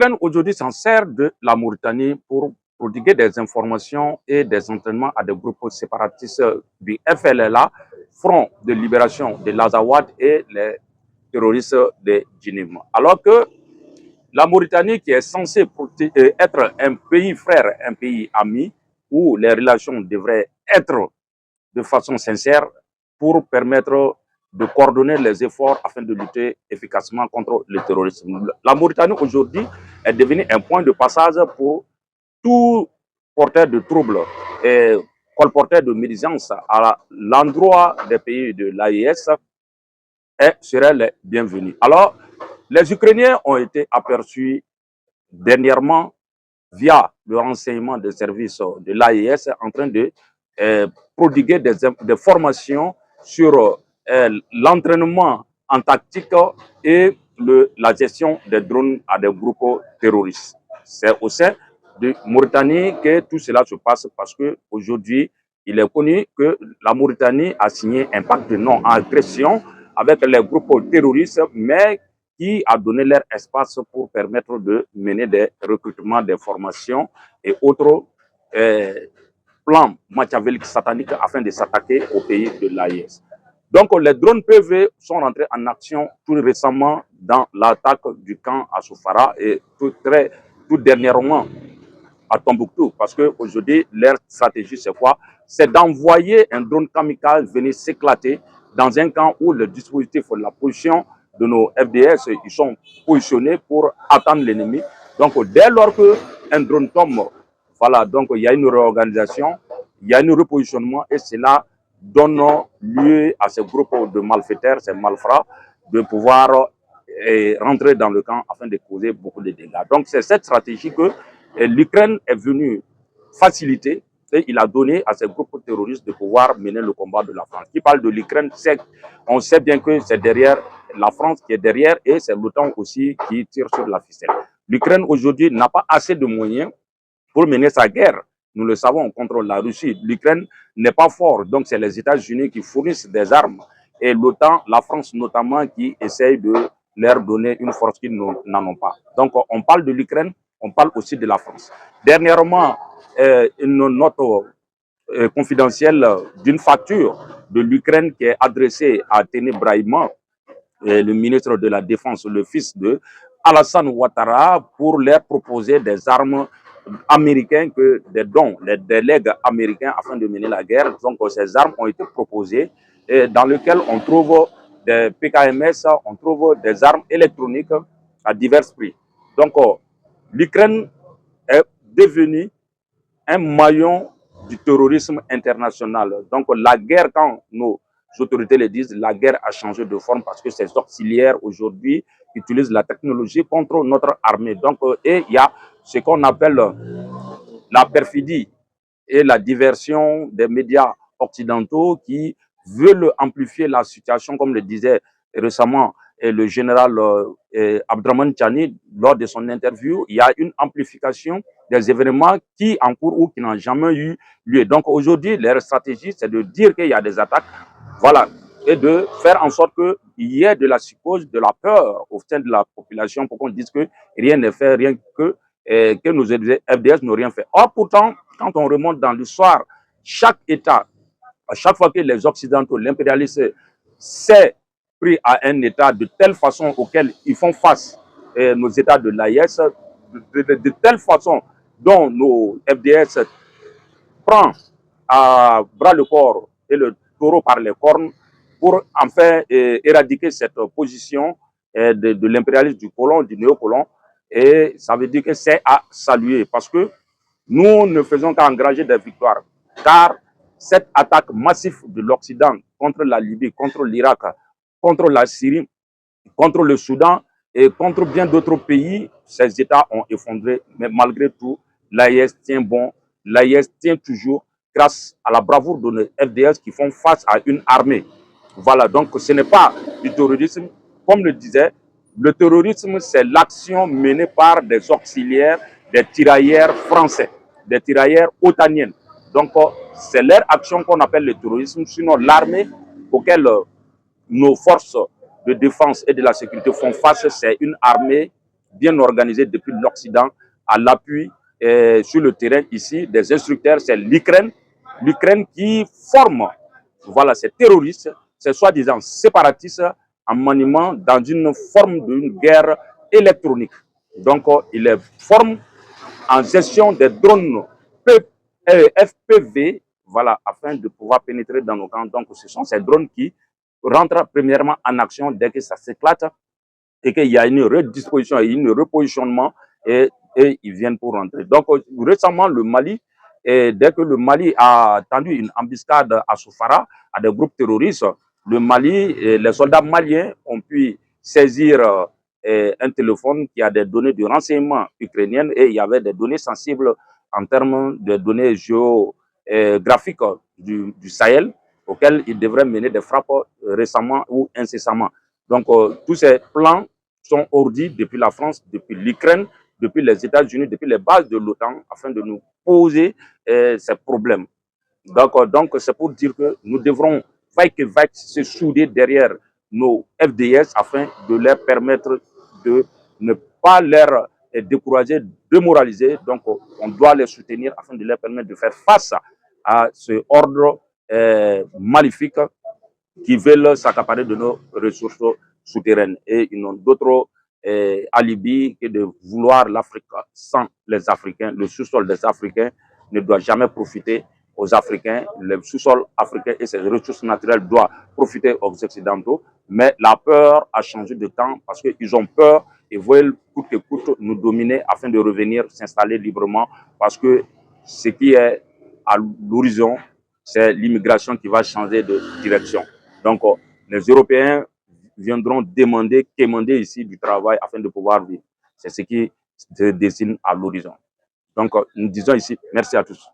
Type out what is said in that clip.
L'Ukraine aujourd'hui s'en sert de la Mauritanie pour prodiguer des informations et des entraînements à des groupes séparatistes du FLLA, Front de libération de l'Azawad et les terroristes de Djinim. Alors que la Mauritanie, qui est censée être un pays frère, un pays ami, où les relations devraient être de façon sincère pour permettre de coordonner les efforts afin de lutter efficacement contre le terrorisme. La Mauritanie aujourd'hui est devenue un point de passage pour tout porteur de troubles et colporteur de médisance à l'endroit des pays de l'AES seraient les bienvenus. Alors, les Ukrainiens ont été aperçus dernièrement via le renseignement des services de l'AES en train de prodiguer des formations sur l'entraînement en tactique et la gestion des drones à des groupes terroristes. C'est au sein de Mauritanie que tout cela se passe parce qu'aujourd'hui, il est connu que la Mauritanie a signé un pacte de non-agression avec les groupes terroristes, mais qui a donné leur espace pour permettre de mener des recrutements, des formations et autres plans machiavéliques sataniques afin de s'attaquer au pays de l'AIS. Donc les drones PV sont rentrés en action tout récemment dans l'attaque du camp à Soufara et tout dernièrement à Tombouctou, parce qu'aujourd'hui, leur stratégie, c'est quoi? C'est d'envoyer un drone kamikaze venir s'éclater dans un camp où le dispositif, la position de nos FDS, ils sont positionnés pour attendre l'ennemi. Donc, dès lors qu'un drone tombe, voilà, donc il y a une réorganisation, il y a un repositionnement et cela donne lieu à ces groupes de malfaiteurs, ces malfrats, de pouvoir rentrer dans le camp afin de causer beaucoup de dégâts. Donc, c'est cette stratégie que l'Ukraine est venue faciliter et il a donné à ces groupes terroristes de pouvoir mener le combat de la France. Qui parle de l'Ukraine, on sait bien que c'est derrière la France qui est derrière et c'est l'OTAN aussi qui tire sur la ficelle. L'Ukraine aujourd'hui n'a pas assez de moyens pour mener sa guerre. Nous le savons, contre la Russie. L'Ukraine n'est pas fort, donc c'est les États-Unis qui fournissent des armes et l'OTAN, la France notamment, qui essaye de leur donner une force qu'ils n'en ont pas. Donc on parle de l'Ukraine, on parle aussi de la France. Dernièrement, une note confidentielle d'une facture de l'Ukraine qui est adressée à Tene Brahima, le ministre de la Défense, le fils de Alassane Ouattara, pour leur proposer des armes américaines, des dons, des legs américains afin de mener la guerre. Donc ces armes ont été proposées dans lesquelles on trouve des PKMS, on trouve des armes électroniques à divers prix. Donc l'Ukraine est devenue un maillon du terrorisme international. Donc la guerre, quand nos autorités le disent, la guerre a changé de forme parce que ces auxiliaires aujourd'hui utilisent la technologie contre notre armée. Donc, et il y a ce qu'on appelle la perfidie et la diversion des médias occidentaux qui veulent amplifier la situation, comme le disait récemment le général Abdraman Tchani lors de son interview. Il y a une amplification des événements qui en cours ou qui n'ont jamais eu lieu. Donc aujourd'hui, leur stratégie, c'est de dire qu'il y a des attaques, voilà, et de faire en sorte qu'il y ait de la psychose, de la peur au sein de la population pour qu'on dise que rien n'est fait, rien que nos FDS n'ont rien fait. Or, pourtant, quand on remonte dans l'histoire, chaque État, à chaque fois que les Occidentaux, l'impérialiste, s'est pris à un État de telle façon auquel ils font face, nos États de l'AIS, de telle façon dont nos FDS prend à bras le corps et le taureau par les cornes pour enfin éradiquer cette position de l'impérialisme du colon, du néocolon. Et ça veut dire que c'est à saluer parce que nous ne faisons qu'engranger des victoires. Car cette attaque massive de l'Occident contre la Libye, contre l'Irak, contre la Syrie, contre le Soudan et contre bien d'autres pays, ces États ont effondré. Mais malgré tout, l'AIS tient bon, l'AIS tient toujours grâce à la bravoure de nos FDS qui font face à une armée. Voilà, donc ce n'est pas du terrorisme. Comme le disait, le terrorisme, c'est l'action menée par des auxiliaires, des tirailleurs français, des tirailleurs otaniennes. Donc, c'est leur action qu'on appelle le terrorisme. Sinon, l'armée auquel nos forces de défense et de la sécurité font face, c'est une armée bien organisée depuis l'Occident, à l'appui sur le terrain ici des instructeurs. C'est l'Ukraine qui forme voilà, ces terroristes, ces soi-disant séparatistes en maniement dans une forme d'une guerre électronique. Donc, il les forme en gestion des drones FPV, voilà, afin de pouvoir pénétrer dans nos camps. Donc, ce sont ces drones qui rentrent premièrement en action dès que ça s'éclate et qu'il y a une redisposition et un repositionnement et ils viennent pour rentrer. Donc, récemment, le Mali, dès que le Mali a tendu une embuscade à Soufara, à des groupes terroristes, le Mali, les soldats maliens ont pu saisir un téléphone qui a des données de renseignement ukrainiennes et il y avait des données sensibles en termes de données géographiques du Sahel auxquelles ils devraient mener des frappes récemment ou incessamment. Donc, tous ces plans sont ourdis depuis la France, depuis l'Ukraine, depuis les États-Unis, depuis les bases de l'OTAN, afin de nous poser ces problèmes. Donc c'est pour dire que nous devrons, vaille que vaille, se souder derrière nos FDS afin de leur permettre de ne pas leur décourager, démoraliser. Donc, on doit les soutenir afin de leur permettre de faire face à ce ordre maléfique qui veulent s'accaparer de nos ressources souterraines. Et ils n'ont d'autre alibi que de vouloir l'Afrique sans les Africains. Le sous-sol des Africains ne doit jamais profiter aux Africains. Le sous-sol africain et ses ressources naturelles doivent profiter aux Occidentaux. Mais la peur a changé de camp parce qu'ils ont peur et veulent coûte que coûte nous dominer afin de revenir s'installer librement parce que ce qui est à l'horizon, c'est l'immigration qui va changer de direction. Donc, les Européens viendront quémander ici du travail afin de pouvoir vivre. C'est ce qui se dessine à l'horizon. Donc, nous disons ici, merci à tous.